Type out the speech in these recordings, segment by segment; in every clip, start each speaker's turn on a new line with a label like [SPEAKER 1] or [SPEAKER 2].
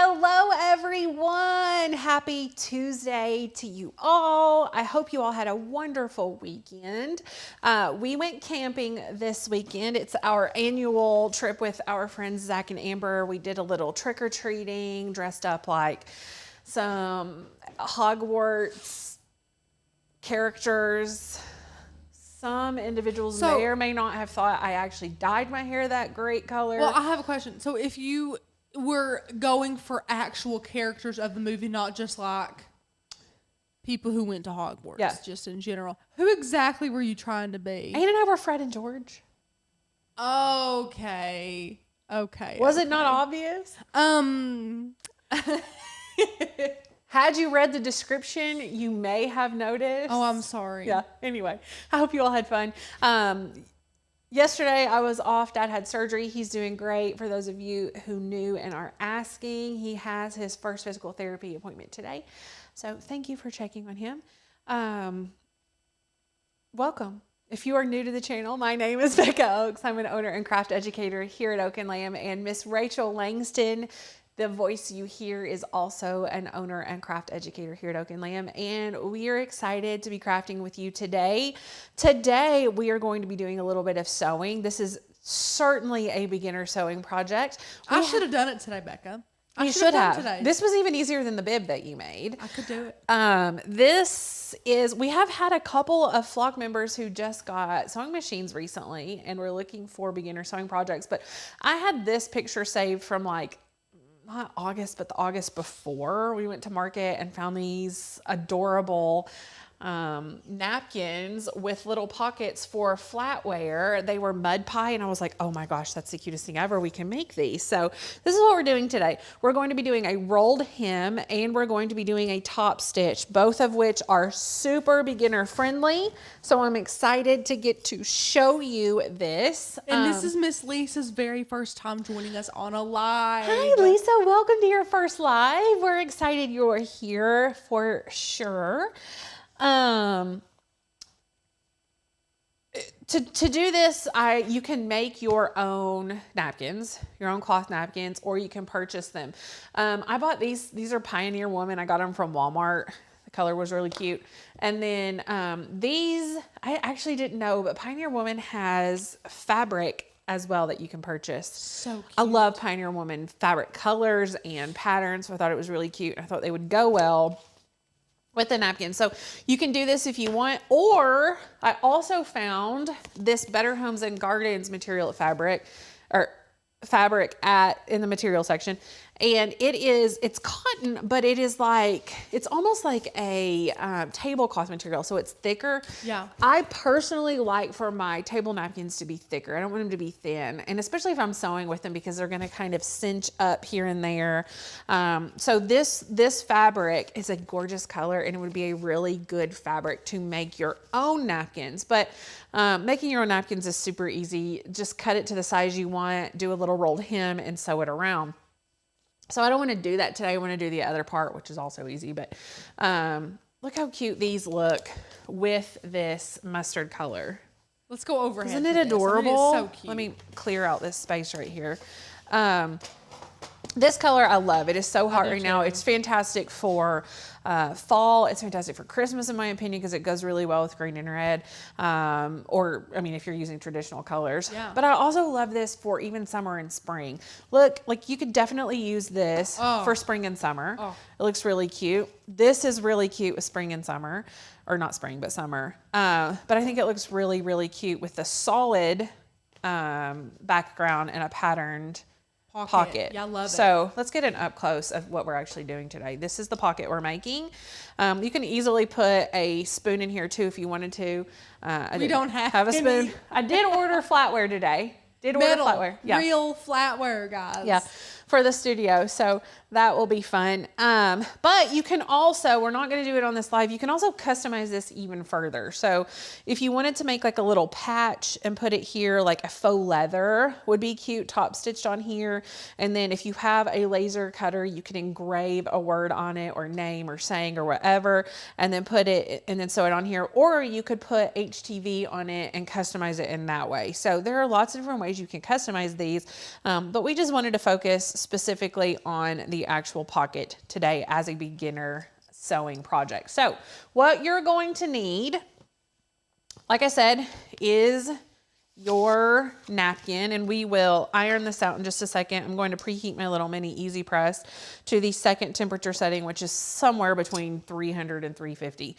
[SPEAKER 1] Hello, everyone. Happy Tuesday to you all. I hope you all had a wonderful weekend. We went camping this weekend. It's our annual trip with our friends Zach and Amber. We did a little trick-or-treating, dressed up like some Hogwarts characters. Some individuals may or may not have thought I actually dyed my hair that great color.
[SPEAKER 2] Well, I have a question. So if you were going for actual characters of the movie, not just like people who went to Hogwarts, just in general, who exactly were you trying to be?
[SPEAKER 1] Anne and I were Fred and George.
[SPEAKER 2] Okay.
[SPEAKER 1] Was it not obvious? Had you read the description, you may have noticed.
[SPEAKER 2] Oh, I'm sorry.
[SPEAKER 1] Yeah. Anyway, I hope you all had fun. Yesterday I was off. Dad had surgery. He's doing great. For those of you who knew and are asking, he has his first physical therapy appointment today. So thank you for checking on him. Welcome. If you are new to the channel, my name is Becca Oaks. I'm an owner and craft educator here at Oak and Lamb, and Miss Rachel Langston, the voice you hear, is also an owner and craft educator here at Oak and Lamb, and we are excited to be crafting with you today. Today, we are going to be doing a little bit of sewing. This is certainly a beginner sewing project.
[SPEAKER 2] I should have done it today, Becca.
[SPEAKER 1] You should have. Today. This was even easier than the bib that you made.
[SPEAKER 2] I could do it.
[SPEAKER 1] We have had a couple of flock members who just got sewing machines recently, and we're looking for beginner sewing projects, but I had this picture saved from like, not August, but the August before. We went to market and found these adorable napkins with little pockets for flatware. They were mud pie, and I was like, oh my gosh, that's the cutest thing ever. We can make these. So this is what we're doing today. We're going to be doing a rolled hem, and we're going to be doing a top stitch, both of which are super beginner friendly. So I'm excited to get to show you this.
[SPEAKER 2] And this is Miss Lisa's very first time joining us on a live.
[SPEAKER 1] Hi, Lisa. Welcome to your first live. We're excited you're here for sure. To do this, you can make your own napkins, your own cloth napkins, or you can purchase them. I bought these. These are Pioneer Woman. I got them from Walmart. The color was really cute. And then these, I actually didn't know, but Pioneer Woman has fabric as well that you can purchase.
[SPEAKER 2] So cute.
[SPEAKER 1] I love Pioneer Woman fabric colors and patterns, so I thought it was really cute. I thought they would go well with the napkin. So you can do this if you want, or I also found this Better Homes and Gardens material fabric in the material section. And it's cotton, but it is like, it's almost like a tablecloth material. So it's thicker.
[SPEAKER 2] Yeah.
[SPEAKER 1] I personally like for my table napkins to be thicker. I don't want them to be thin. And especially if I'm sewing with them, because they're going to kind of cinch up here and there. So this fabric is a gorgeous color, and it would be a really good fabric to make your own napkins. But making your own napkins is super easy. Just cut it to the size you want, do a little rolled hem, and sew it around. So I don't want to do that today. I want to do the other part, which is also easy. But look how cute these look with this mustard color.
[SPEAKER 2] Let's go overhead.
[SPEAKER 1] Isn't it adorable?
[SPEAKER 2] I mean, it's so cute.
[SPEAKER 1] Let me clear out this space right here. This color I love. It is so hot right now. It's fantastic for fall. It's fantastic for Christmas, in my opinion, because it goes really well with green and red. Or, I mean, if you're using traditional colors.
[SPEAKER 2] Yeah.
[SPEAKER 1] But I also love this for even summer and spring. Look, like you could definitely use this for spring and summer. Oh. It looks really cute. This is really cute with spring and summer. Or not spring, but summer. But I think it looks really, really cute with the solid background and a patterned pocket.
[SPEAKER 2] Yeah, I love it.
[SPEAKER 1] So let's get an up close of what we're actually doing today. This is the pocket we're making. You can easily put a spoon in here too if you wanted to.
[SPEAKER 2] We don't have
[SPEAKER 1] a spoon. I did order flatware today. Order flatware. Yeah.
[SPEAKER 2] Real flatware, guys.
[SPEAKER 1] Yeah, for the studio. So that will be fun. But you can also, we're not going to do it on this live, you can also customize this even further. So if you wanted to make like a little patch and put it here, like a faux leather would be cute, top stitched on here. And then if you have a laser cutter, you can engrave a word on it or name or saying or whatever, and then put it and then sew it on here. Or you could put HTV on it and customize it in that way. So there are lots of different ways you can customize these, but we just wanted to focus specifically on the actual pocket today as a beginner sewing project. So what you're going to need, like I said, is your napkin, and we will iron this out in just a second. I'm going to preheat my little mini easy press to the second temperature setting, which is somewhere between 300 and 350.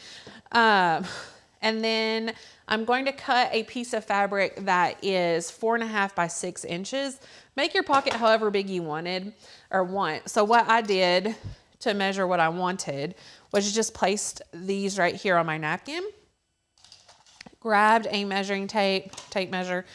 [SPEAKER 1] And then I'm going to cut a piece of fabric that is 4.5 by 6 inches. Make your pocket however big you want. So what I did to measure what I wanted was just placed these right here on my napkin, grabbed a measuring tape measure,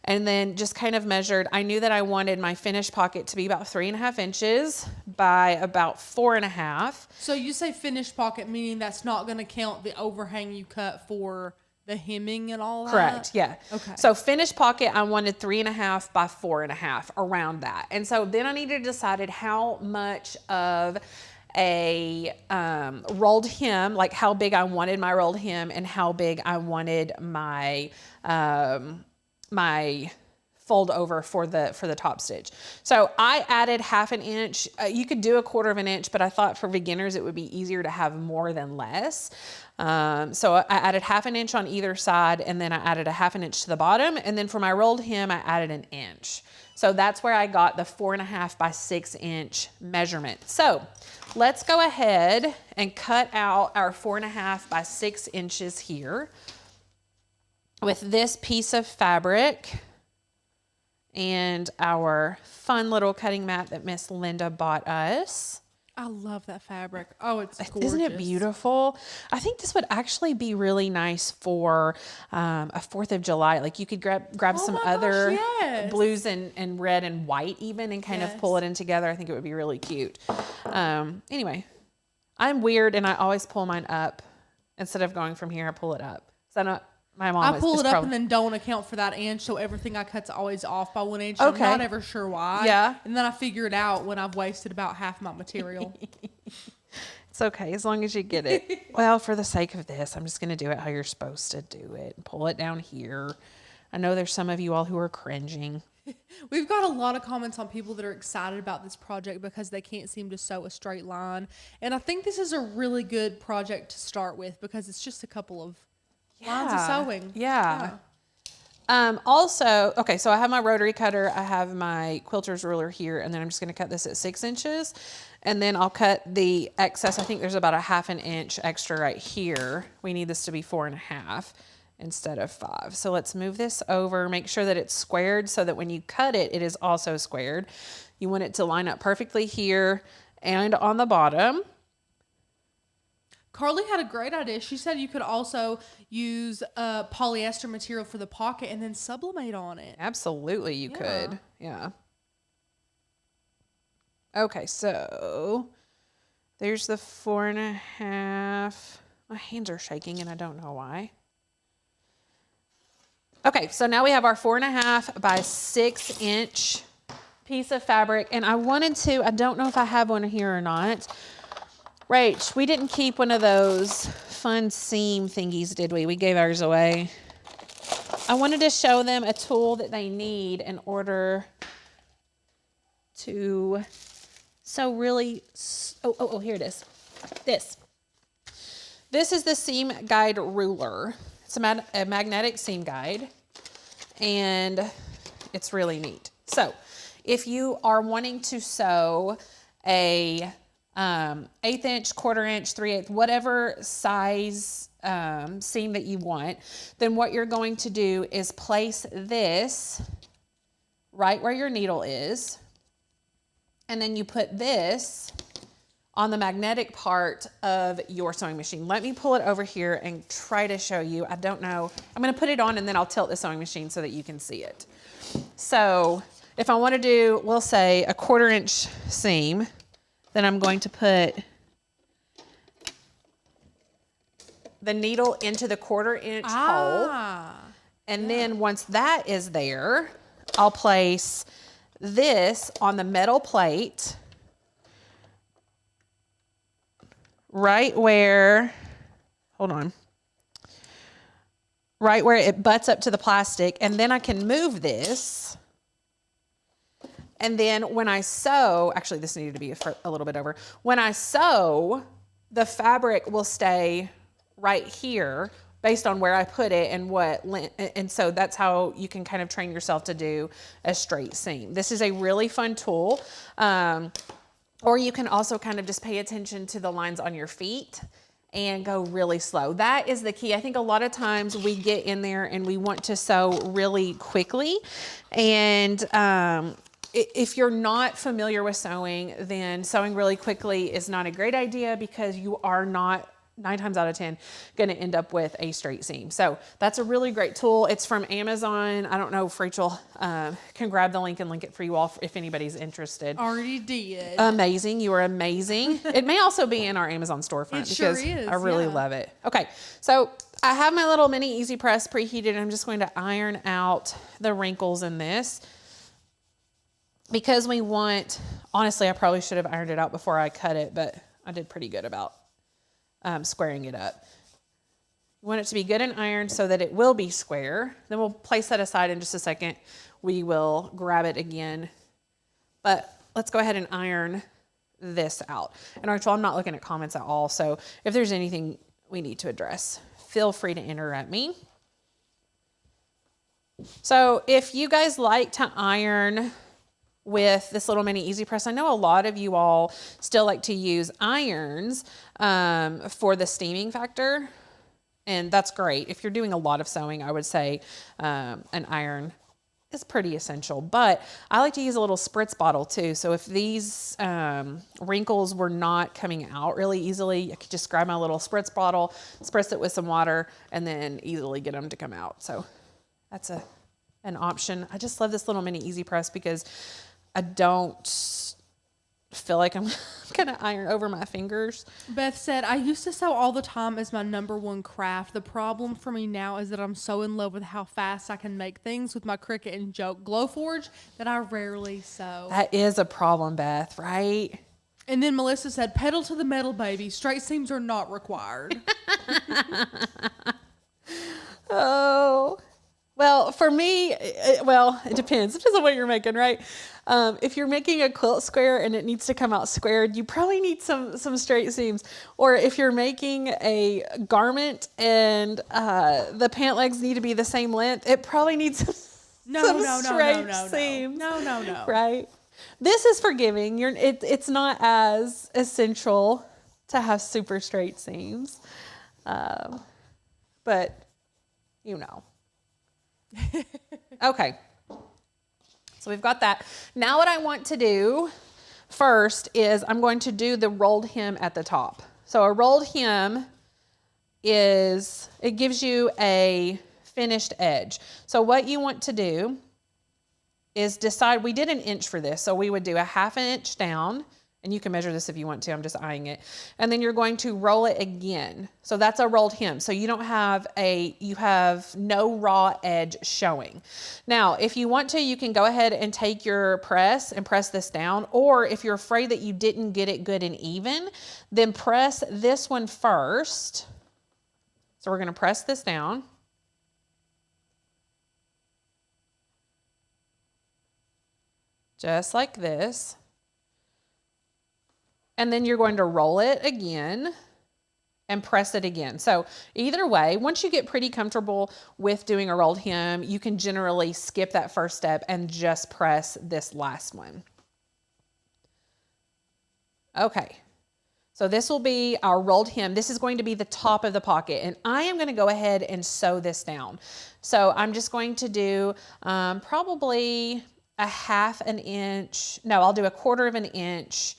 [SPEAKER 1] and then just kind of measured. I knew that I wanted my finished pocket to be about 3.5 inches by about 4.5.
[SPEAKER 2] So you say finished pocket, meaning that's not going to count the overhang you cut for the hemming and all that?
[SPEAKER 1] Correct, yeah.
[SPEAKER 2] Okay.
[SPEAKER 1] So finished pocket, I wanted 3.5 by 4.5, around that. And so then I needed to decide how much of a rolled hem, like how big I wanted my rolled hem and how big I wanted my my fold over for the top stitch. So I added 1/2 inch. You could do 1/4 inch, but I thought for beginners it would be easier to have more than less. So I added 1/2 inch on either side, and then I added 1/2 inch to the bottom. And then for my rolled hem, I added 1 inch. So that's where I got the 4.5 by 6 inch measurement. So let's go ahead and cut out our 4.5 by 6 inches here with this piece of fabric and our fun little cutting mat that Miss Linda bought us.
[SPEAKER 2] I love that fabric. Oh, it's gorgeous.
[SPEAKER 1] Isn't it beautiful? I think this would actually be really nice for a 4th of July. Like you could grab some other
[SPEAKER 2] yes.
[SPEAKER 1] blues and red and white even, and kind of pull it in together. I think it would be really cute. Anyway, I'm weird and I always pull mine up instead of going from here. I pull it up. So my mom.
[SPEAKER 2] I pull it up and then don't account for that inch, so everything I cut's always off by 1 inch.
[SPEAKER 1] Okay.
[SPEAKER 2] I'm not ever sure why.
[SPEAKER 1] Yeah.
[SPEAKER 2] And then I figure it out when I've wasted about half my material.
[SPEAKER 1] It's okay as long as you get it. Well, for the sake of this, I'm just going to do it how you're supposed to do it. Pull it down here. I know there's some of you all who are cringing.
[SPEAKER 2] We've got a lot of comments on people that are excited about this project because they can't seem to sew a straight line. And I think this is a really good project to start with because it's just a couple of lines of sewing.
[SPEAKER 1] Yeah. Also, okay, so I have my rotary cutter. I have my quilter's ruler here, and then I'm just going to cut this at 6 inches. And then I'll cut the excess. I think there's about 1/2 inch extra right here. We need this to be 4.5 instead of 5. So let's move this over. Make sure that it's squared so that when you cut it, it is also squared. You want it to line up perfectly here and on the bottom.
[SPEAKER 2] Carly had a great idea. She said you could also use polyester material for the pocket and then sublimate on it.
[SPEAKER 1] Absolutely, you could. Yeah. Okay, so there's the 4.5. My hands are shaking and I don't know why. Okay, so now we have our 4.5 by 6 inch piece of fabric. And I don't know if I have one here or not. Rach, we didn't keep one of those fun seam thingies, did we? We gave ours away. I wanted to show them a tool that they need in order to sew really. Oh, here it is. This is the seam guide ruler. It's a magnetic seam guide, and it's really neat. So if you are wanting to sew a 1/8 inch, 1/4 inch, 3/8, whatever size seam that you want, then what you're going to do is place this right where your needle is, and then you put this on the magnetic part of your sewing machine. Let me pull it over here and try to show you. I don't know. I'm going to put it on and then I'll tilt the sewing machine so that you can see it. So if I want to do, we'll say a 1/4 inch seam, then I'm going to put the needle into the 1/4 inch hole. And then once that is there, I'll place this on the metal plate right where it butts up to the plastic. And then I can move this And then when I sew, actually this needed to be a little bit over. When I sew, the fabric will stay right here based on where I put it and and so that's how you can kind of train yourself to do a straight seam. This is a really fun tool. Or you can also kind of just pay attention to the lines on your feet and go really slow. That is the key. I think a lot of times we get in there and we want to sew really quickly. And if you're not familiar with sewing, then sewing really quickly is not a great idea because you are not 9 times out of 10 going to end up with a straight seam. So that's a really great tool. It's from Amazon. I don't know if Rachel can grab the link and link it for you all if anybody's interested.
[SPEAKER 2] Already did.
[SPEAKER 1] Amazing. You are amazing. It may also be in our Amazon storefront because
[SPEAKER 2] sure is,
[SPEAKER 1] I really love it. Okay. So I have my little mini Easy Press preheated. I'm just going to iron out the wrinkles in this because we want, honestly, I probably should have ironed it out before I cut it, but I did pretty good about squaring it up. You want it to be good and ironed so that it will be square. Then we'll place that aside in just a second. We will grab it again. But let's go ahead and iron this out. And Rachel, I'm not looking at comments at all. So if there's anything we need to address, feel free to enter at me. So if you guys like to iron with this little mini Easy Press, I know a lot of you all still like to use irons for the steaming factor, and that's great. If you're doing a lot of sewing, I would say an iron is pretty essential, but I like to use a little spritz bottle too. So if these wrinkles were not coming out really easily, I could just grab my little spritz bottle, spritz it with some water, and then easily get them to come out. So that's an option. I just love this little mini Easy Press because I don't feel like I'm going to iron over my fingers.
[SPEAKER 2] Beth said, I used to sew all the time as my #1 craft. The problem for me now is that I'm so in love with how fast I can make things with my Cricut and Joke Glowforge that I rarely sew.
[SPEAKER 1] That is a problem, Beth, right?
[SPEAKER 2] And then Melissa said, pedal to the metal, baby. Straight seams are not required.
[SPEAKER 1] Oh, well, for me, it depends. It depends on what you're making, right? If you're making a quilt square and it needs to come out squared, you probably need some straight seams. Or if you're making a garment and the pant legs need to be the same length, it probably needs some straight seams.
[SPEAKER 2] No.
[SPEAKER 1] Right? This is forgiving. It's not as essential to have super straight seams. But, you know. Okay. So we've got that. Now what I want to do first is I'm going to do the rolled hem at the top. So a rolled hem it gives you a finished edge. So what you want to do is decide, we did 1 inch for this. So we would do a 1/2 inch down, and you can measure this if you want to, I'm just eyeing it. And then you're going to roll it again. So that's a rolled hem. So you have no raw edge showing. Now, if you want to, you can go ahead and take your press and press this down. Or if you're afraid that you didn't get it good and even, then press this one first. So we're gonna press this down. Just like this. And then you're going to roll it again and press it again. So either way, once you get pretty comfortable with doing a rolled hem, you can generally skip that first step and just press this last one. Okay. So this will be our rolled hem. This is going to be the top of the pocket, and I am going to go ahead and sew this down. So I'm just going to do probably a 1/2 inch. No, I'll do a 1/4 inch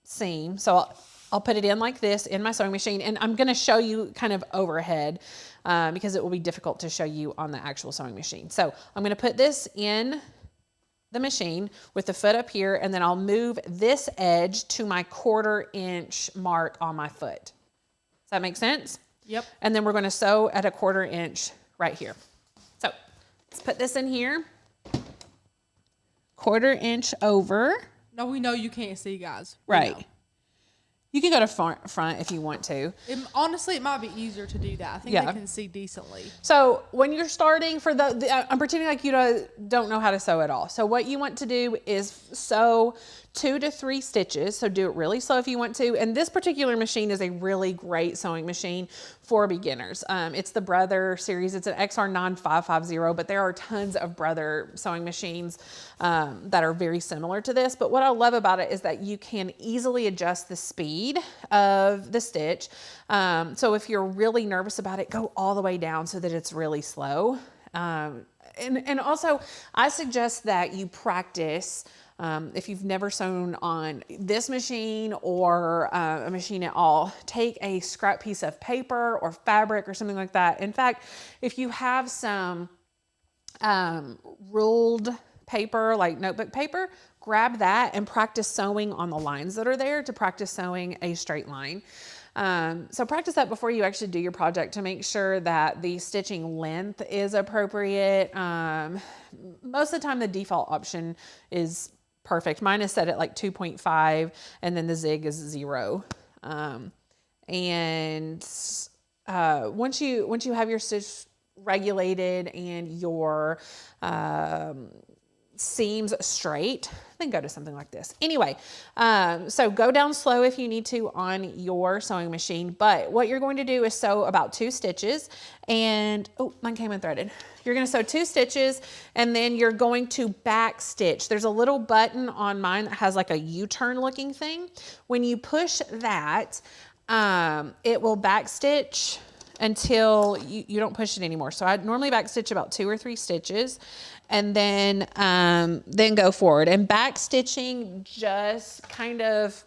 [SPEAKER 1] seam. So I'll put it in like this in my sewing machine, and I'm going to show you kind of overhead because it will be difficult to show you on the actual sewing machine. So I'm going to put this in the machine with the foot up here, and then I'll move this edge to my 1/4 inch mark on my foot. Does that make sense?
[SPEAKER 2] Yep.
[SPEAKER 1] And then we're going to sew at a 1/4 inch right here. So let's put this in here. 1/4 inch over.
[SPEAKER 2] No, we know you can't see, guys.
[SPEAKER 1] Right. You can go to front if you want to.
[SPEAKER 2] Honestly, it might be easier to do that. I think they can see decently.
[SPEAKER 1] So when you're starting for I'm pretending like you don't know how to sew at all. So what you want to do is sew 2 to 3 stitches. So do it really slow if you want to. And this particular machine is a really great sewing machine for beginners. It's the Brother series. It's an XR9550, but there are tons of Brother sewing machines that are very similar to this. But what I love about it is that you can easily adjust the speed of the stitch. So if you're really nervous about it, go all the way down so that it's really slow. And also I suggest that you practice. If you've never sewn on this machine or a machine at all, take a scrap piece of paper or fabric or something like that. In fact, if you have some ruled paper, like notebook paper, grab that and practice sewing on the lines that are there to practice sewing a straight line. So practice that before you actually do your project to make sure that the stitching length is appropriate. Most of the time the default option is perfect. Mine is set at like 2.5 and then the zig is 0. Once you have your stitch regulated and your seams straight, then go to something like this. Anyway, so go down slow if you need to on your sewing machine, but what you're going to do is sew about 2 stitches and, oh, mine came unthreaded. You're going to sew 2 stitches and then you're going to back stitch. There's a little button on mine that has like a U-turn looking thing. When you push that, it will back stitch until you don't push it anymore. So I normally back stitch about 2 or 3 stitches and then go forward. And back stitching just kind of,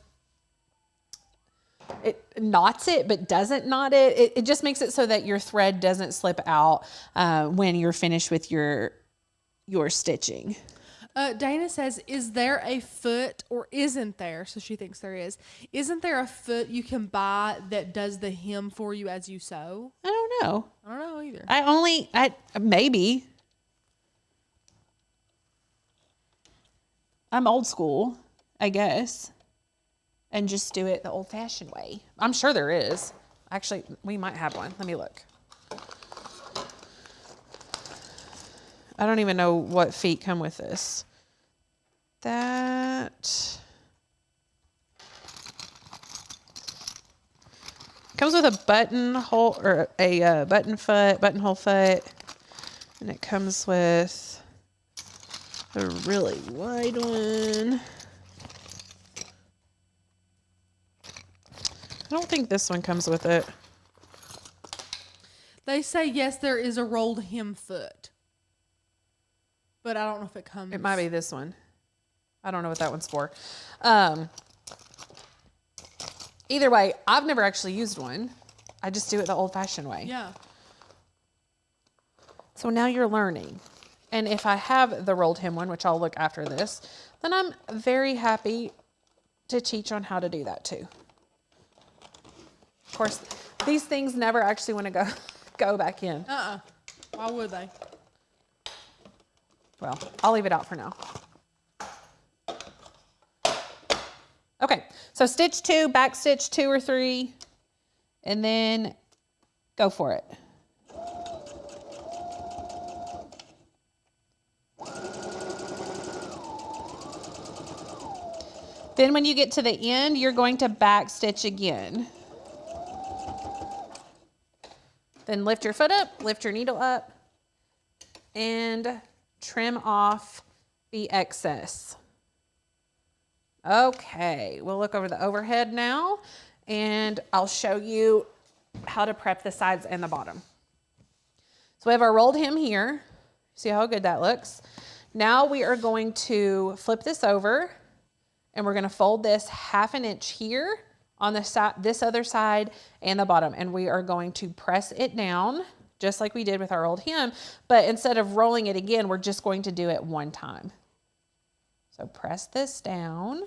[SPEAKER 1] it knots it, but doesn't knot it. It just makes it so that your thread doesn't slip out when you're finished with your stitching.
[SPEAKER 2] Dana says, is there a foot or isn't there? So she thinks there is. Isn't there a foot you can buy that does the hem for you as you sew?
[SPEAKER 1] I don't know.
[SPEAKER 2] I don't know either.
[SPEAKER 1] Maybe. I'm old school, I guess. And just do it the old-fashioned way. I'm sure there is. Actually, we might have one. Let me look. I don't even know what feet come with this. That comes with a buttonhole or a buttonhole foot, and it comes with a really wide one. I don't think this one comes with it.
[SPEAKER 2] They say, yes, there is a rolled hem foot. But I don't know if it comes.
[SPEAKER 1] It might be this one. I don't know what that one's for. Either way, I've never actually used one. I just do it the old-fashioned way.
[SPEAKER 2] Yeah.
[SPEAKER 1] So now you're learning. And if I have the rolled hem one, which I'll look after this, then I'm very happy to teach on how to do that too. Of course, these things never actually want to go back in.
[SPEAKER 2] Why would they?
[SPEAKER 1] Well, I'll leave it out for now. Okay, so stitch 2, back stitch 2 or 3, and then go for it. Then when you get to the end, you're going to back stitch again. Then lift your foot up, lift your needle up, and trim off the excess. Okay, we'll look over the overhead now, and I'll show you how to prep the sides and the bottom. So we have our rolled hem here. See how good that looks? Now we are going to flip this over, and we're going to fold this 1/2 inch here on the side, this other side, and the bottom, and we are going to press it down just like we did with our old hem, but instead of rolling it again, we're just going to do it one time. So press this down.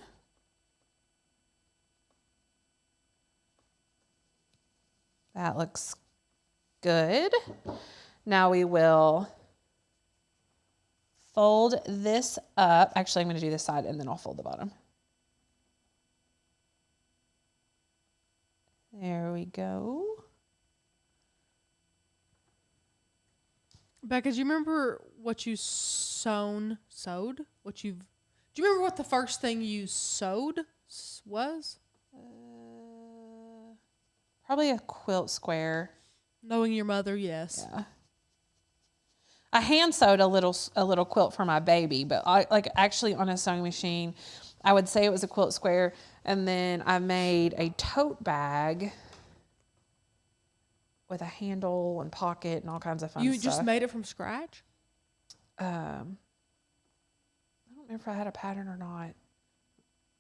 [SPEAKER 1] That looks good. Now we will fold this up. Actually, I'm going to do this side and then I'll fold the bottom. There we go.
[SPEAKER 2] Becca, do you remember what you sewed? Do you remember what the first thing you sewed was?
[SPEAKER 1] Probably a quilt square.
[SPEAKER 2] Knowing your mother, yes.
[SPEAKER 1] Yeah. I hand sewed a little quilt for my baby, but actually on a sewing machine, I would say it was a quilt square. And then I made a tote bag with a handle and pocket and all kinds of fun stuff.
[SPEAKER 2] You just made it from scratch?
[SPEAKER 1] I don't know if I had a pattern or not.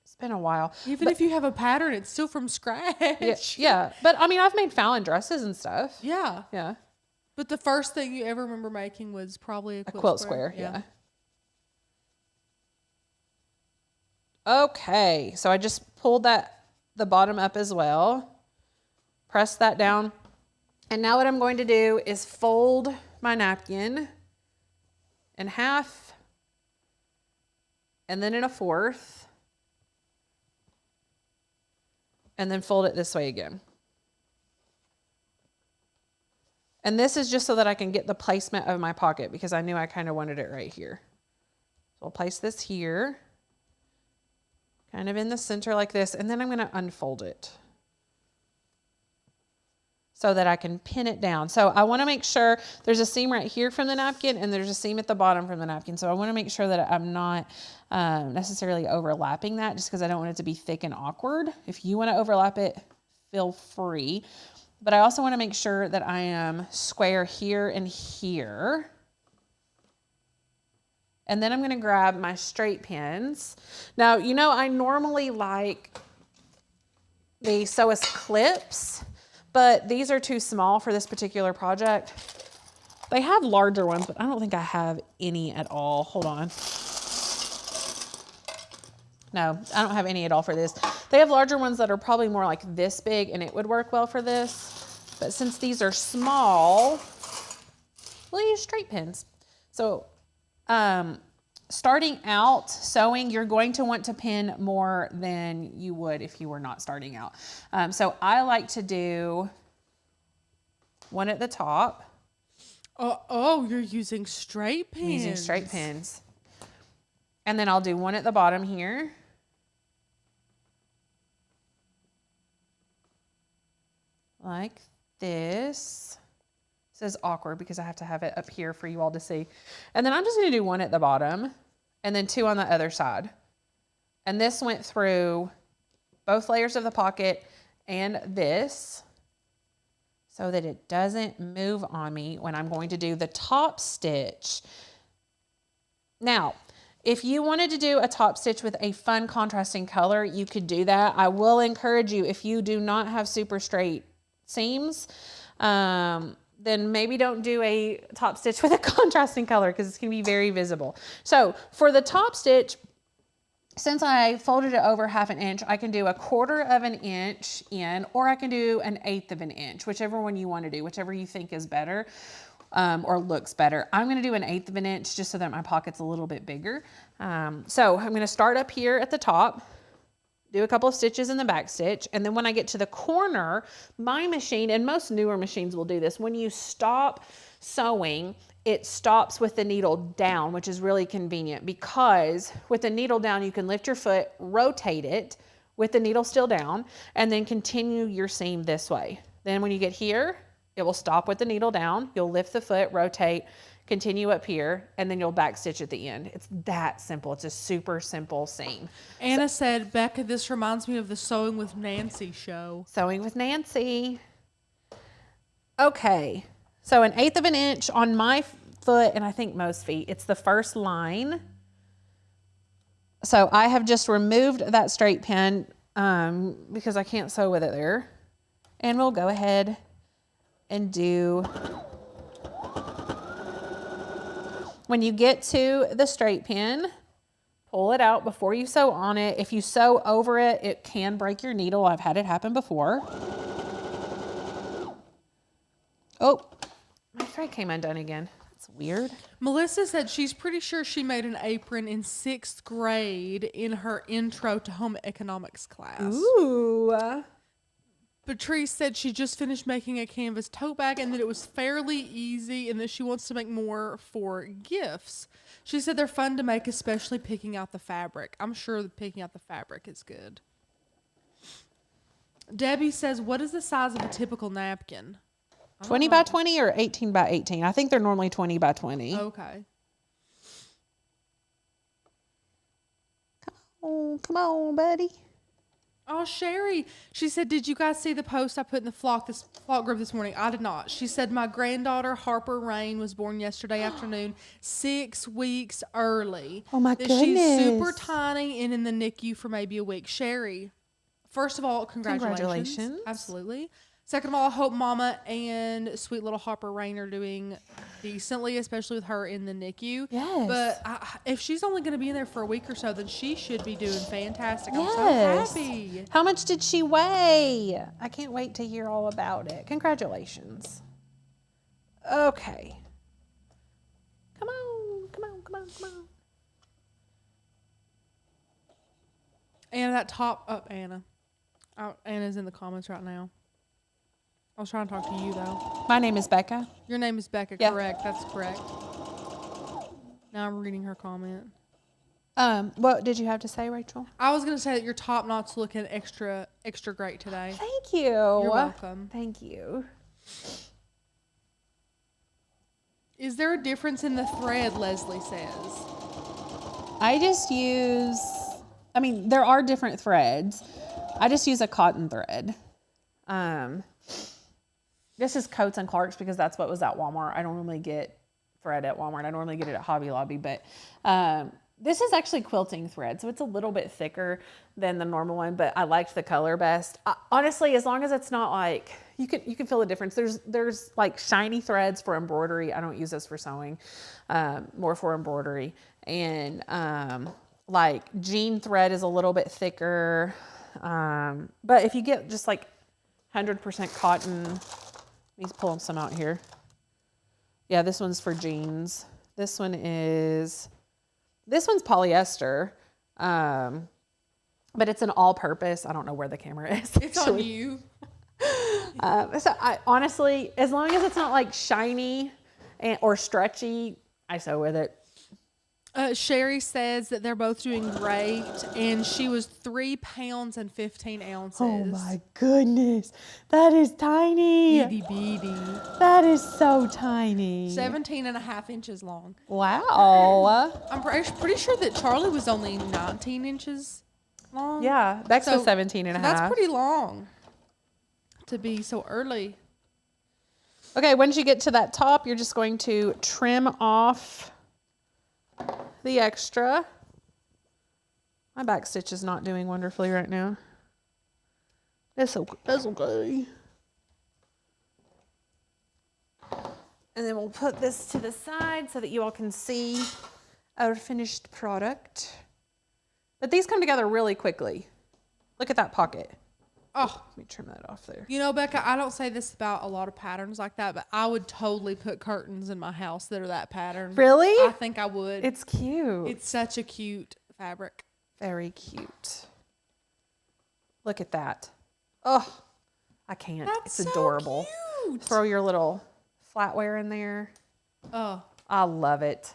[SPEAKER 1] It's been a while.
[SPEAKER 2] Even if you have a pattern, it's still from scratch.
[SPEAKER 1] Yeah. But I mean, I've made Fallon dresses and stuff.
[SPEAKER 2] Yeah.
[SPEAKER 1] Yeah.
[SPEAKER 2] But the first thing you ever remember making was probably a
[SPEAKER 1] quilt square. Yeah. Okay. So I just pulled the bottom up as well. Press that down. And now what I'm going to do is fold my napkin in half and then in a fourth. And then fold it this way again. And this is just so that I can get the placement of my pocket because I knew I kind of wanted it right here. So I'll place this here, kind of in the center like this, and then I'm going to unfold it so that I can pin it down. So I want to make sure there's a seam right here from the napkin and there's a seam at the bottom from the napkin. So I want to make sure that I'm not necessarily overlapping that just because I don't want it to be thick and awkward. If you want to overlap it, feel free. But I also want to make sure that I am square here and here. And then I'm going to grab my straight pins. Now, you know, I normally like the Sewist clips, but these are too small for this particular project. They have larger ones, but I don't think I have any at all. Hold on. No, I don't have any at all for this. They have larger ones that are probably more like this big, and it would work well for this. But since these are small, we'll use straight pins. So starting out sewing, you're going to want to pin more than you would if you were not starting out. So I like to do one at the top.
[SPEAKER 2] Oh, you're using straight pins.
[SPEAKER 1] I'm using straight pins. And then I'll do one at the bottom here. Like this. This is awkward because I have to have it up here for you all to see. And then I'm just going to do one at the bottom and then two on the other side. And this went through both layers of the pocket and this so that it doesn't move on me when I'm going to do the top stitch. Now, if you wanted to do a top stitch with a fun contrasting color, you could do that. I will encourage you, if you do not have super straight seams, then maybe don't do a top stitch with a contrasting color because it's going to be very visible. So for the top stitch, since I folded it over 1/2 inch, I can do 1/4 inch in, or I can do 1/8 inch, whichever one you want to do, whichever you think is better or looks better. I'm going to do 1/8 inch just so that my pocket's a little bit bigger. So I'm going to start up here at the top, do a couple of stitches in the back stitch, and then when I get to the corner, my machine, and most newer machines will do this, when you stop sewing, it stops with the needle down, which is really convenient because with the needle down, you can lift your foot, rotate it with the needle still down, and then continue your seam this way. Then when you get here, it will stop with the needle down. You'll lift the foot, rotate, continue up here, and then you'll back stitch at the end. It's that simple. It's a super simple seam.
[SPEAKER 2] Anna said, Becca, this reminds me of the Sewing with Nancy show.
[SPEAKER 1] Sewing with Nancy. Okay. So 1/8 inch on my foot, and I think most feet, it's the first line. So I have just removed that straight pin because I can't sew with it there. And we'll go ahead and do, when you get to the straight pin, pull it out before you sew on it. If you sew over it, it can break your needle. I've had it happen before. Oh, my thread came undone again. That's weird.
[SPEAKER 2] Melissa said she's pretty sure she made an apron in 6th grade in her intro to home economics class.
[SPEAKER 1] Ooh.
[SPEAKER 2] Patrice said she just finished making a canvas tote bag and that it was fairly easy and that she wants to make more for gifts. She said they're fun to make, especially picking out the fabric. I'm sure that picking out the fabric is good. Debbie says, what is the size of a typical napkin?
[SPEAKER 1] 20 by 20 or 18 by 18? I think they're normally 20 by 20.
[SPEAKER 2] Okay.
[SPEAKER 1] Come on, buddy.
[SPEAKER 2] Oh, Sherry. She said, did you guys see the post I put in the flock group this morning? I did not. She said, my granddaughter, Harper Rain, was born yesterday afternoon, 6 weeks early.
[SPEAKER 1] Oh, my goodness.
[SPEAKER 2] She's super tiny and in the NICU for maybe a week. Sherry, first of all, congratulations. Absolutely. Second of all, I hope Mama and sweet little Harper Rain are doing decently, especially with her in the NICU.
[SPEAKER 1] Yes.
[SPEAKER 2] But if she's only going to be in there for a week or so, then she should be doing fantastic.
[SPEAKER 1] Yes.
[SPEAKER 2] I'm so happy.
[SPEAKER 1] How much did she weigh? I can't wait to hear all about it. Congratulations. Okay. Come on.
[SPEAKER 2] Anna, that top up, Anna. Anna's in the comments right now. I was trying to talk to you, though.
[SPEAKER 1] My name is Becca.
[SPEAKER 2] Your name is Becca,
[SPEAKER 1] yeah.
[SPEAKER 2] Correct. That's correct. Now I'm reading her comment.
[SPEAKER 1] What did you have to say, Rachel?
[SPEAKER 2] I was going to say that your top knot's looking extra great today.
[SPEAKER 1] Thank you.
[SPEAKER 2] You're welcome.
[SPEAKER 1] Thank you.
[SPEAKER 2] Is there a difference in the thread, Leslie says?
[SPEAKER 1] There are different threads. I just use a cotton thread. This is Coats and Clark's because that's what was at Walmart. I don't normally get thread at Walmart. I normally get it at Hobby Lobby, but this is actually quilting thread, so it's a little bit thicker than the normal one, but I liked the color best. Honestly, as long as it's not like, you can feel the difference. There's like shiny threads for embroidery. I don't use this for sewing, more for embroidery. And like jean thread is a little bit thicker. But if you get just like 100% cotton, let me pull some out here. Yeah, this one's for jeans. This one's polyester. But it's an all-purpose. I don't know where the camera is.
[SPEAKER 2] It's on you.
[SPEAKER 1] So I honestly, as long as it's not like shiny or stretchy, I sew with it.
[SPEAKER 2] Sherry says that they're both doing great, and she was 3 pounds and 15 ounces.
[SPEAKER 1] Oh my goodness, that is tiny.
[SPEAKER 2] Itty bitty.
[SPEAKER 1] That is so tiny.
[SPEAKER 2] 17 and a half inches long.
[SPEAKER 1] Wow.
[SPEAKER 2] I'm pretty sure that Charlie was only 19 inches long.
[SPEAKER 1] Yeah, Bex was 17 and a half.
[SPEAKER 2] That's pretty long to be so early.
[SPEAKER 1] Okay, once you get to that top, you're just going to trim off the extra. My back stitch is not doing wonderfully right now. That's okay. And then we'll put this to the side so that you all can see our finished product. But these come together really quickly. Look at that pocket.
[SPEAKER 2] Oh,
[SPEAKER 1] let me trim that off there.
[SPEAKER 2] You know, Becca, I don't say this about a lot of patterns like that, but I would totally put curtains in my house that are that pattern.
[SPEAKER 1] Really?
[SPEAKER 2] I think I would.
[SPEAKER 1] It's cute.
[SPEAKER 2] It's such a cute fabric.
[SPEAKER 1] Very cute. Look at that. Oh, I can't.
[SPEAKER 2] That's
[SPEAKER 1] it's adorable.
[SPEAKER 2] So cute.
[SPEAKER 1] Throw your little flatware in there.
[SPEAKER 2] Oh,
[SPEAKER 1] I love it.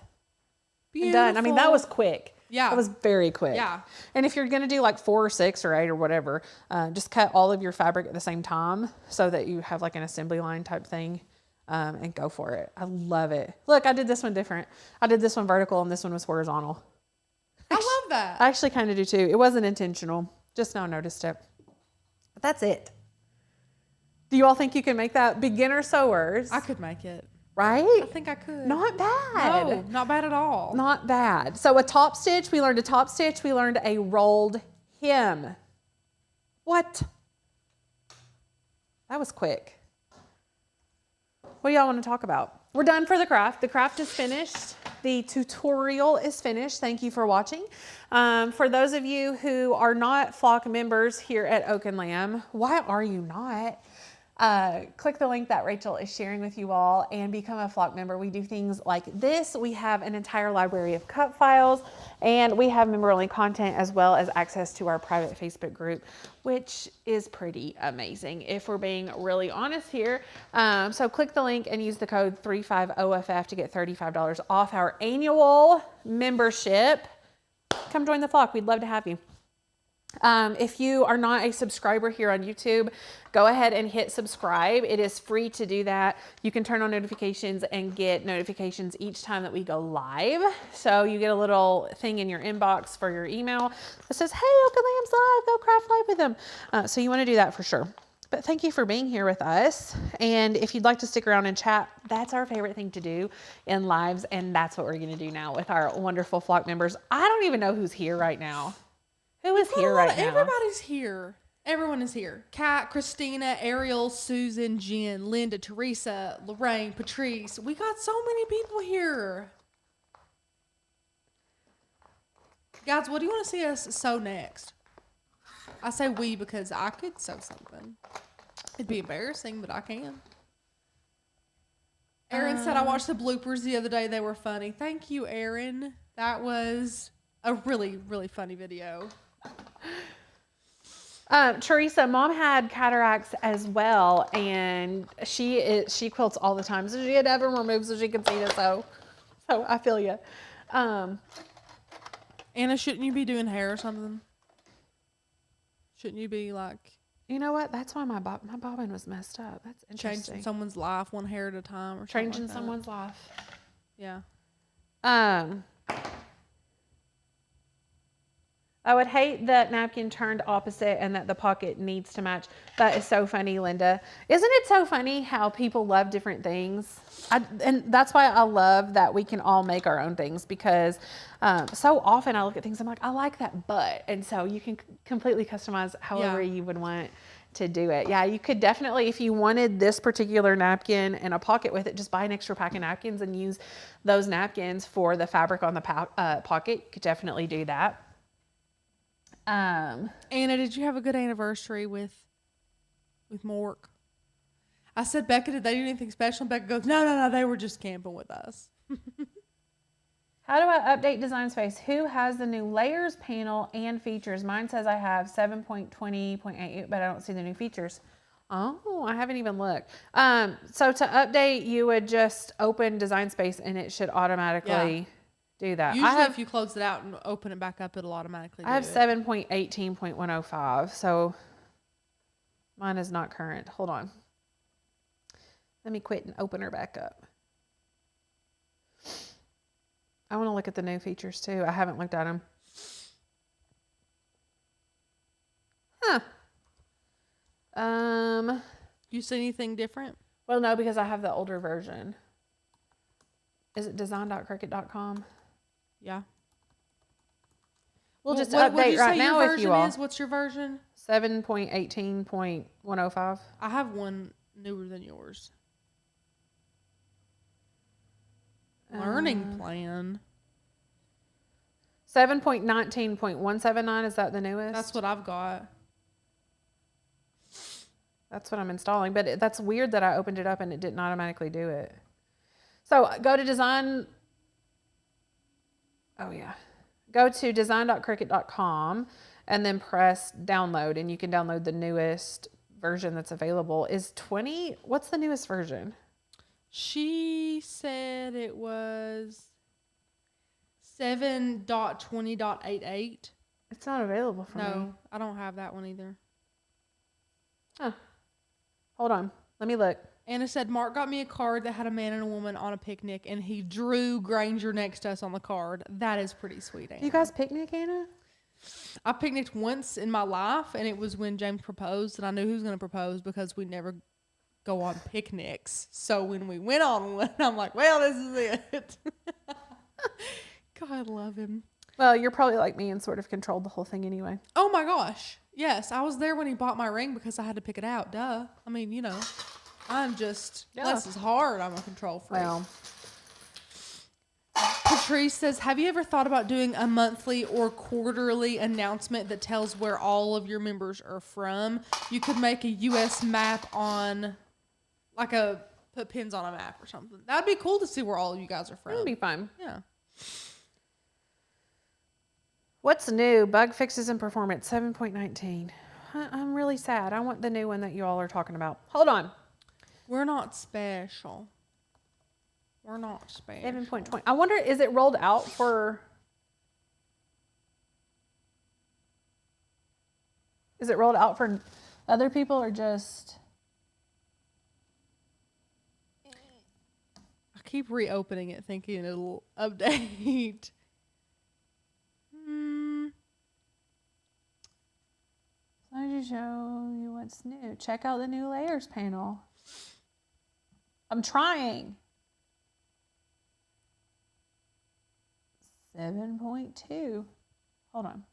[SPEAKER 2] beautiful.
[SPEAKER 1] And done. I mean, that was quick.
[SPEAKER 2] Yeah.
[SPEAKER 1] That was very quick.
[SPEAKER 2] Yeah.
[SPEAKER 1] And if you're going to do like 4 or 6 or 8 or whatever, just cut all of your fabric at the same time so that you have like an assembly line type thing, and go for it. I love it. Look, I did this one different. I did this one vertical and this one was horizontal.
[SPEAKER 2] I love that.
[SPEAKER 1] I actually kind of do too. It wasn't intentional. Just now noticed it. But that's it. Do you all think you can make that? Beginner sewers.
[SPEAKER 2] I could make it.
[SPEAKER 1] Right?
[SPEAKER 2] I think I could.
[SPEAKER 1] Not bad.
[SPEAKER 2] No, not bad at all.
[SPEAKER 1] Not bad. So a top stitch, we learned a top stitch, we learned a rolled hem. What? That was quick. What do y'all want to talk about? We're done for the craft. The craft is finished. The tutorial is finished. Thank you for watching. For those of you who are not flock members here at Oak and Lamb, why are you not? click the link that Rachel is sharing with you all and become a flock member. We do things like this. We have an entire library of cut files, and we have member-only content as well as access to our private Facebook group, which is pretty amazing if we're being really honest here. So click the link and use the code 35OFF to get $35 off our annual membership. Come join the flock. We'd love to have you. If you are not a subscriber here on YouTube, go ahead and hit subscribe. It is free to do that. You can turn on notifications and get notifications each time that we go live. So you get a little thing in your inbox for your email that says, hey, Uncle Lamb's live, go craft live with them. So you want to do that for sure. But thank you for being here with us. And if you'd like to stick around and chat, that's our favorite thing to do in lives. And that's what we're going to do now with our wonderful flock members. I don't even know who's here right now. Who is here right now?
[SPEAKER 2] Everybody's here. Everyone is here. Kat, Christina, Ariel, Susan, Jen, Linda, Teresa, Lorraine, Patrice. We got so many people here. Guys, what do you want to see us sew next? I say we because I could sew something. It'd be embarrassing, but I can. Erin said, I watched the bloopers the other day. They were funny. Thank you, Erin. That was a really, really funny video.
[SPEAKER 1] Teresa, Mom had cataracts as well, and she quilts all the time, so she had to have them removed so she could see it. So I feel you.
[SPEAKER 2] Anna, shouldn't you be doing hair or something? Shouldn't you be like?
[SPEAKER 1] You know what? That's why my bobbin was messed up. That's interesting.
[SPEAKER 2] Changing someone's life one hair at a time, or
[SPEAKER 1] changing someone's life.
[SPEAKER 2] Yeah.
[SPEAKER 1] I would hate that napkin turned opposite and that the pocket needs to match. That is so funny, Linda. Isn't it so funny how people love different things? And that's why I love that we can all make our own things, because so often I look at things, I'm like, I like that butt. And so you can completely customize however you would want to do it. Yeah, you could definitely, if you wanted this particular napkin and a pocket with it, just buy an extra pack of napkins and use those napkins for the fabric on the pocket. You could definitely do that.
[SPEAKER 2] Anna, did you have a good anniversary with Mork? I said, Becca, did they do anything special? And Becca goes, no, they were just camping with us.
[SPEAKER 1] How do I update Design Space? Who has the new layers panel and features? Mine says I have 7.20.88, but I don't see the new features. Oh, I haven't even looked. So to update, you would just open Design Space and it should automatically do that.
[SPEAKER 2] Usually if you close it out and open it back up, it'll automatically do it.
[SPEAKER 1] I have 7.18.105, so mine is not current. Hold on. Let me quit and open her back up. I want to look at the new features too. I haven't looked at them.
[SPEAKER 2] You see anything different?
[SPEAKER 1] Well, no, because I have the older version. Is it design.cricut.com?
[SPEAKER 2] Yeah.
[SPEAKER 1] We'll just update right now if you all.
[SPEAKER 2] What's your version?
[SPEAKER 1] 7.18.105.
[SPEAKER 2] I have one newer than yours. Learning plan.
[SPEAKER 1] 7.19.179, is that the newest?
[SPEAKER 2] That's what I've got.
[SPEAKER 1] That's what I'm installing, but that's weird that I opened it up and it didn't automatically do it. So go to design. Oh yeah. Go to design.cricut.com and then press download, and you can download the newest version that's available. Is 20, what's the newest version?
[SPEAKER 2] She said it was 7.20.88.
[SPEAKER 1] It's not available for me.
[SPEAKER 2] No, I don't have that one either.
[SPEAKER 1] Huh. Hold on. Let me look.
[SPEAKER 2] Anna said, Mark got me a card that had a man and a woman on a picnic, and he drew Granger next to us on the card. That is pretty sweet, Anna.
[SPEAKER 1] You guys picnic, Anna?
[SPEAKER 2] I picnicked once in my life, and it was when James proposed, and I knew he was going to propose because we never go on picnics. So when we went on one, I'm like, well, this is it. God, I love him.
[SPEAKER 1] Well, you're probably like me and sort of controlled the whole thing anyway.
[SPEAKER 2] Oh my gosh. Yes, I was there when he bought my ring because I had to pick it out. Duh. I mean, you know, I'm just, less is hard. I'm a control freak.
[SPEAKER 1] Well,
[SPEAKER 2] Latrice says, have you ever thought about doing a monthly or quarterly announcement that tells where all of your members are from? You could make a U.S. map on, put pins on a map or something. That'd be cool to see where all of you guys are from.
[SPEAKER 1] That'd be fun.
[SPEAKER 2] Yeah.
[SPEAKER 1] What's new? Bug fixes and performance 7.19. I'm really sad. I want the new one that you all are talking about. Hold on.
[SPEAKER 2] We're not special.
[SPEAKER 1] 7.20. I wonder, is it rolled out for... Is it rolled out for other people or just...
[SPEAKER 2] I keep reopening it thinking it'll update.
[SPEAKER 1] So I just show you what's new. Check out the new layers panel. I'm trying. 7.2. Hold on.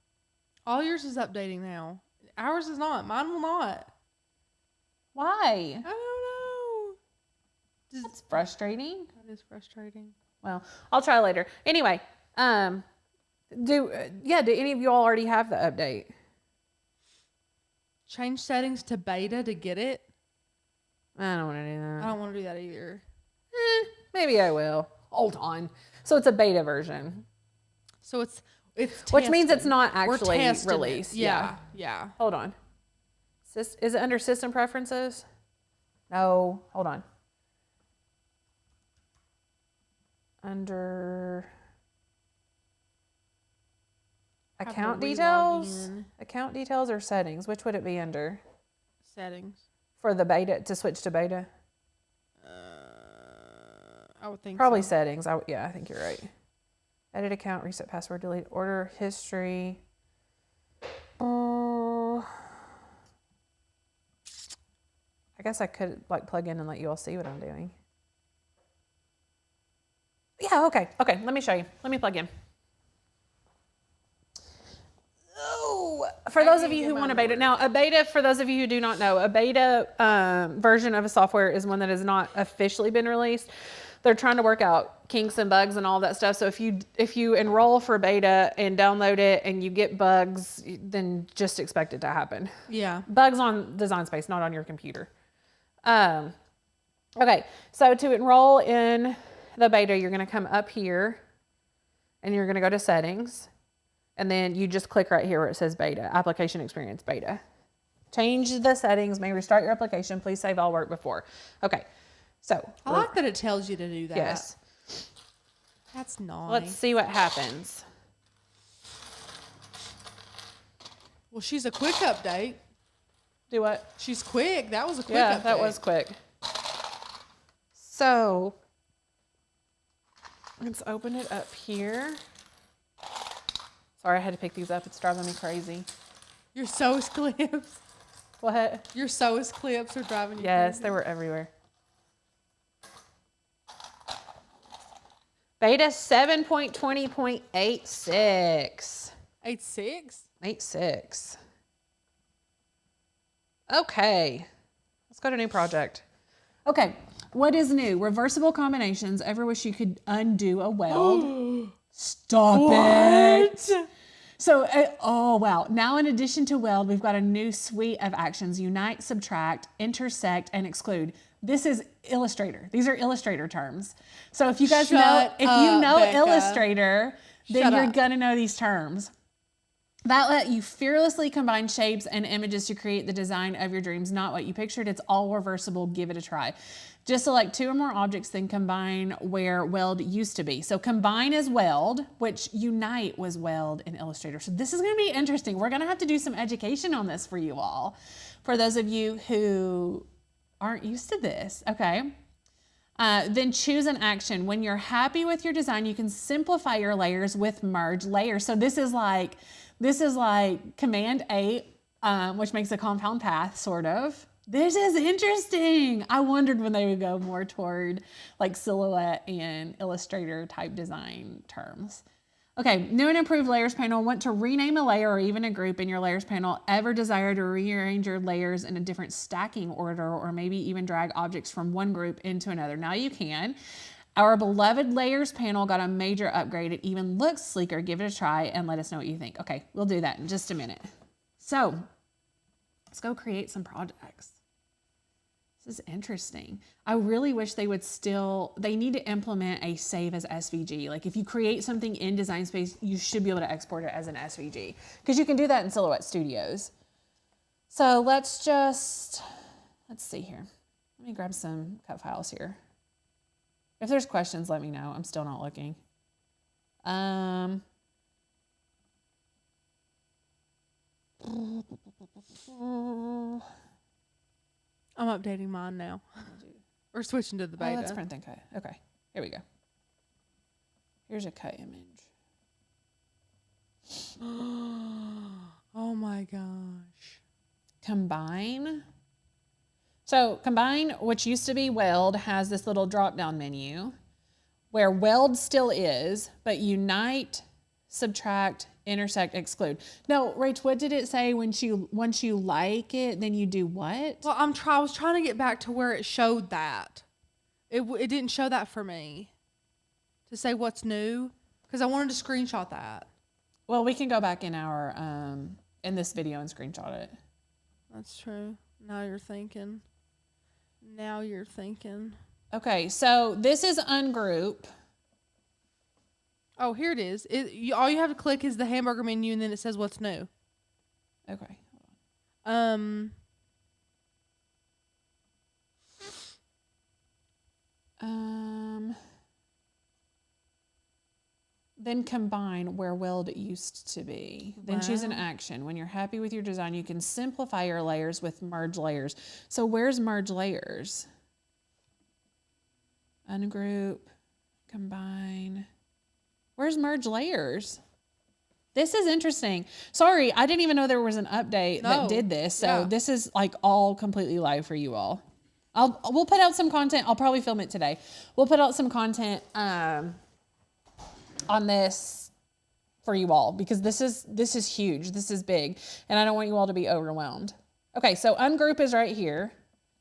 [SPEAKER 2] All yours is updating now. Ours is not. Mine will not.
[SPEAKER 1] Why?
[SPEAKER 2] I don't know.
[SPEAKER 1] That's frustrating.
[SPEAKER 2] That is frustrating.
[SPEAKER 1] Well, I'll try later. Anyway, do any of you all already have the update?
[SPEAKER 2] Change settings to beta to get it.
[SPEAKER 1] I don't want to do that.
[SPEAKER 2] I don't want to do that either.
[SPEAKER 1] Maybe I will. Hold on. So it's a beta version.
[SPEAKER 2] So it's
[SPEAKER 1] which means it's not
[SPEAKER 2] We're
[SPEAKER 1] actually
[SPEAKER 2] testing
[SPEAKER 1] released.
[SPEAKER 2] it. Yeah.
[SPEAKER 1] Hold on. Is it under system preferences? No. Hold on. Under account details? Account details or settings? Which would it be under?
[SPEAKER 2] Settings.
[SPEAKER 1] For the beta, to switch to beta?
[SPEAKER 2] I would think
[SPEAKER 1] Probably
[SPEAKER 2] so.
[SPEAKER 1] settings. I think you're right. Edit account, reset password, delete order, history. I guess I could plug in and let you all see what I'm doing. Yeah, okay. Let me show you. Let me plug in. Oh, for those of you who want a beta. Now, a beta, for those of you who do not know, a beta version of a software is one that has not officially been released. They're trying to work out kinks and bugs and all that stuff. So if you enroll for beta and download it and you get bugs, then just expect it to happen.
[SPEAKER 2] Yeah.
[SPEAKER 1] Bugs on Design Space, not on your computer. Okay, so to enroll in the beta, you're going to come up here and you're going to go to settings. And then you just click right here where it says beta, application experience beta. Change the settings, may restart your application. Please save all work before. Okay. So
[SPEAKER 2] I like that it tells you to do that.
[SPEAKER 1] Yes.
[SPEAKER 2] That's nice.
[SPEAKER 1] Let's see what happens.
[SPEAKER 2] Well, she's a quick update.
[SPEAKER 1] Do what?
[SPEAKER 2] She's quick. That was a quick update.
[SPEAKER 1] Yeah, that was quick. So let's open it up here. Sorry, I had to pick these up. It's driving me crazy.
[SPEAKER 2] Your sews clips.
[SPEAKER 1] What?
[SPEAKER 2] Your sews clips are driving you
[SPEAKER 1] Yes,
[SPEAKER 2] crazy.
[SPEAKER 1] they were everywhere. Beta 7.20.86.
[SPEAKER 2] 8.6?
[SPEAKER 1] 8.6. Okay. Let's go to new project. Okay. What is new? Reversible combinations. Ever wish you could undo a weld? Stop it. So, oh wow. Now in addition to weld, we've got a new suite of actions. Unite, subtract, intersect, and exclude. This is Illustrator. These are Illustrator terms. So if you guys know
[SPEAKER 2] Becca.
[SPEAKER 1] Illustrator, then you're
[SPEAKER 2] up.
[SPEAKER 1] gonna know these terms. That let you fearlessly combine shapes and images to create the design of your dreams, not what you pictured. It's all reversible. Give it a try. Just select two or more objects, then combine where weld used to be. So combine is weld, which unite was weld in Illustrator. So this is going to be interesting. We're going to have to do some education on this for you all, for those of you who aren't used to this. Okay. Then choose an action. When you're happy with your design, you can simplify your layers with merge layers. So this is like Command 8, which makes a compound path, sort of. This is interesting. I wondered when they would go more toward like silhouette and Illustrator type design terms. Okay, new and improved layers panel. Want to rename a layer or even a group in your layers panel? Ever desire to rearrange your layers in a different stacking order or maybe even drag objects from one group into another? Now you can. Our beloved layers panel got a major upgrade. It even looks sleeker. Give it a try and let us know what you think. Okay, we'll do that in just a minute. So let's go create some projects. This is interesting. I really wish they would they need to implement a save as SVG. Like if you create something in Design Space, you should be able to export it as an SVG because you can do that in Silhouette Studios. So let's see here. Let me grab some cut files here. If there's questions, let me know. I'm still not looking. I'm
[SPEAKER 2] updating mine now. We're switching to the beta.
[SPEAKER 1] Oh, let's print and cut. Okay, here we go. Here's a cut image.
[SPEAKER 2] Oh my gosh.
[SPEAKER 1] Combine. So Combine, which used to be Weld, has this little drop-down menu where Weld still is, but Unite, Subtract, Intersect, Exclude. No, Rach, what did it say once you like it, then you do what?
[SPEAKER 2] Well, I was trying to get back to where it showed that. It didn't show that for me to say what's new because I wanted to screenshot that.
[SPEAKER 1] Well, we can go back in our in this video and screenshot it.
[SPEAKER 2] That's true. Now you're thinking.
[SPEAKER 1] Okay, so this is ungroup.
[SPEAKER 2] Oh, here it is. All you have to click is the hamburger menu, and then it says what's new.
[SPEAKER 1] Okay. Then combine where Weld used to be. Then choose an action. When you're happy with your design, you can simplify your layers with merge layers. So where's merge layers? Ungroup, combine. Where's merge layers? This is interesting. Sorry, I didn't even know there was an update that did this. So this is like all completely live for you all. We'll put out some content. I'll probably film it today. We'll put out some content on this for you all because this is huge. This is big, and I don't want you all to be overwhelmed. Okay, so ungroup is right here.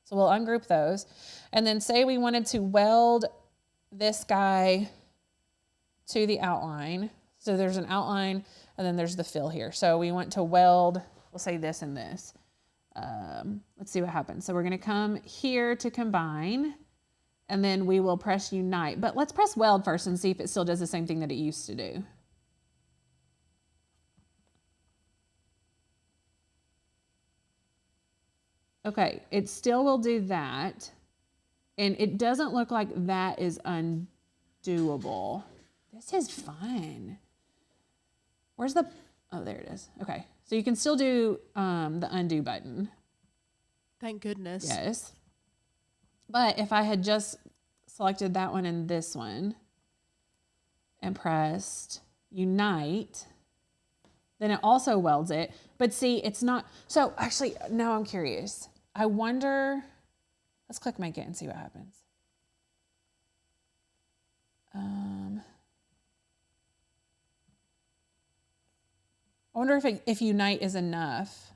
[SPEAKER 1] So we'll ungroup those, and then say we wanted to weld this guy to the outline. So there's an outline, and then there's the fill here. So we want to weld. We'll say this and this. Let's see what happens. So we're going to come here to combine. And then we will press Unite. But let's press Weld first and see if it still does the same thing that it used to do. Okay, it still will do that. And it doesn't look like that is undoable. This is fun. Where's the, oh, there it is. Okay, so you can still do the undo button.
[SPEAKER 2] Thank goodness.
[SPEAKER 1] Yes. But if I had just selected that one and this one and pressed Unite, then it also welds it. But see, it's not. So actually, now I'm curious. I wonder, let's click Make It and see what happens. I wonder if Unite is enough.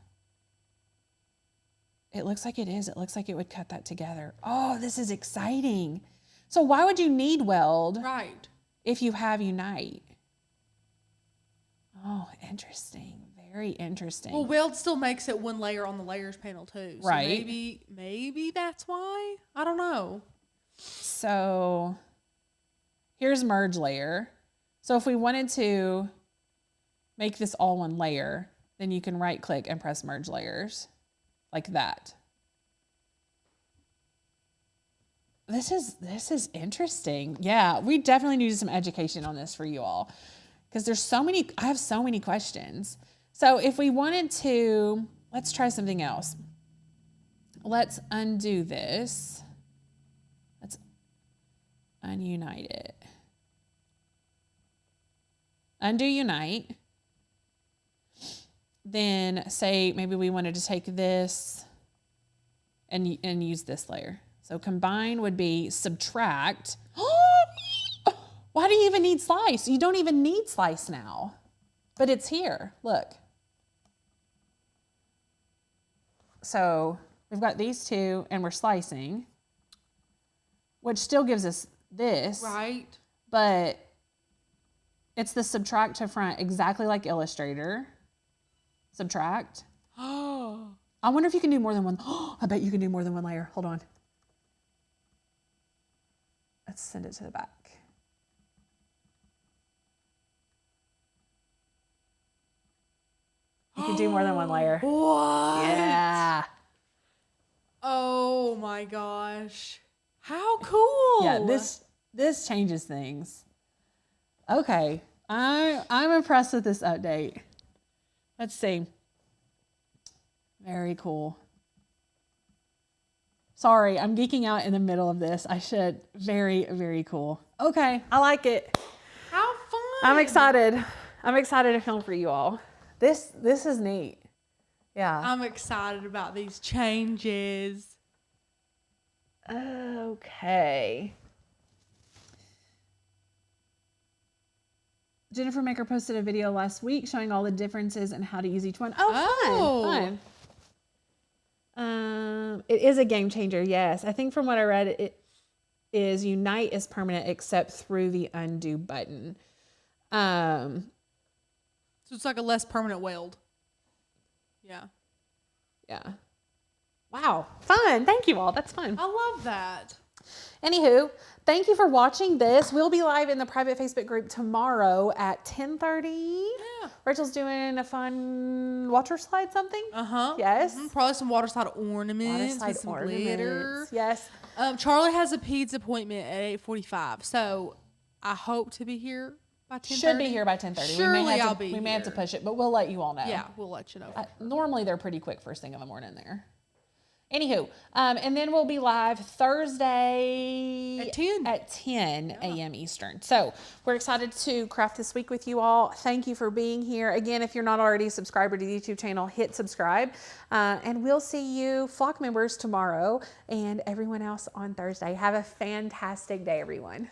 [SPEAKER 1] It looks like it is. It looks like it would cut that together. Oh, this is exciting. So why would you need Weld?
[SPEAKER 2] Right.
[SPEAKER 1] If you have Unite? Oh, interesting. Very interesting.
[SPEAKER 2] Well, Weld still makes it one layer on the layers panel too. So
[SPEAKER 1] right.
[SPEAKER 2] Maybe that's why. I don't know.
[SPEAKER 1] So here's merge layer. So if we wanted to make this all one layer, then you can right click and press merge layers. Like that. This is interesting. Yeah, we definitely need some education on this for you all because I have so many questions. So if we wanted to, let's try something else. Let's undo this. Let's ununite it. Undo Unite. Then say maybe we wanted to take this and use this layer. So combine would be subtract. Why do you even need slice? You don't even need slice now, but it's here. Look. So we've got these two and we're slicing, which still gives us this.
[SPEAKER 2] Right.
[SPEAKER 1] But it's the subtract to front, exactly like Illustrator. Subtract.
[SPEAKER 2] Oh.
[SPEAKER 1] I wonder if you can do more than one. Oh, I bet you can do more than one layer. Hold on. Let's send it to the back. You can do more than one layer.
[SPEAKER 2] What?
[SPEAKER 1] Yeah.
[SPEAKER 2] Oh my gosh. How cool.
[SPEAKER 1] Yeah, this changes things. Okay. I'm impressed with this update. Let's see. Very cool. Sorry, I'm geeking out in the middle of this. I should. Very, very cool. Okay, I like it.
[SPEAKER 2] How fun.
[SPEAKER 1] I'm excited. I'm excited to film for you all. This is neat. Yeah.
[SPEAKER 2] I'm excited about these changes.
[SPEAKER 1] Okay. Jennifer Maker posted a video last week showing all the differences and how to use each one. Oh, fun. It is a game changer, yes. I think from what I read, it is Unite is permanent except through the undo button.
[SPEAKER 2] So it's like a less permanent weld. Yeah.
[SPEAKER 1] Yeah. Wow. Fun. Thank you all. That's fun.
[SPEAKER 2] I love that.
[SPEAKER 1] Anywho, thank you for watching this. We'll be live in the private Facebook group tomorrow at 10:30.
[SPEAKER 2] Yeah.
[SPEAKER 1] Rachel's doing a fun water slide something.
[SPEAKER 2] Uh-huh.
[SPEAKER 1] Yes.
[SPEAKER 2] Mm-hmm. Probably some water slide ornaments with some glitter.
[SPEAKER 1] Yes.
[SPEAKER 2] Charlie has a peds appointment at 8:45, so I hope to be here by 10:30.
[SPEAKER 1] Should be here by 10:30.
[SPEAKER 2] Surely I'll be
[SPEAKER 1] We may have to
[SPEAKER 2] here.
[SPEAKER 1] push it, but we'll let you all know.
[SPEAKER 2] Yeah, we'll let you know.
[SPEAKER 1] Normally they're pretty quick first thing in the morning there. Anywho, and then we'll be live Thursday
[SPEAKER 2] at 10
[SPEAKER 1] a.m. Eastern. So we're excited to craft this week with you all. Thank you for being here. Again, if you're not already a subscriber to the YouTube channel, hit subscribe. And we'll see you flock members tomorrow and everyone else on Thursday. Have a fantastic day, everyone.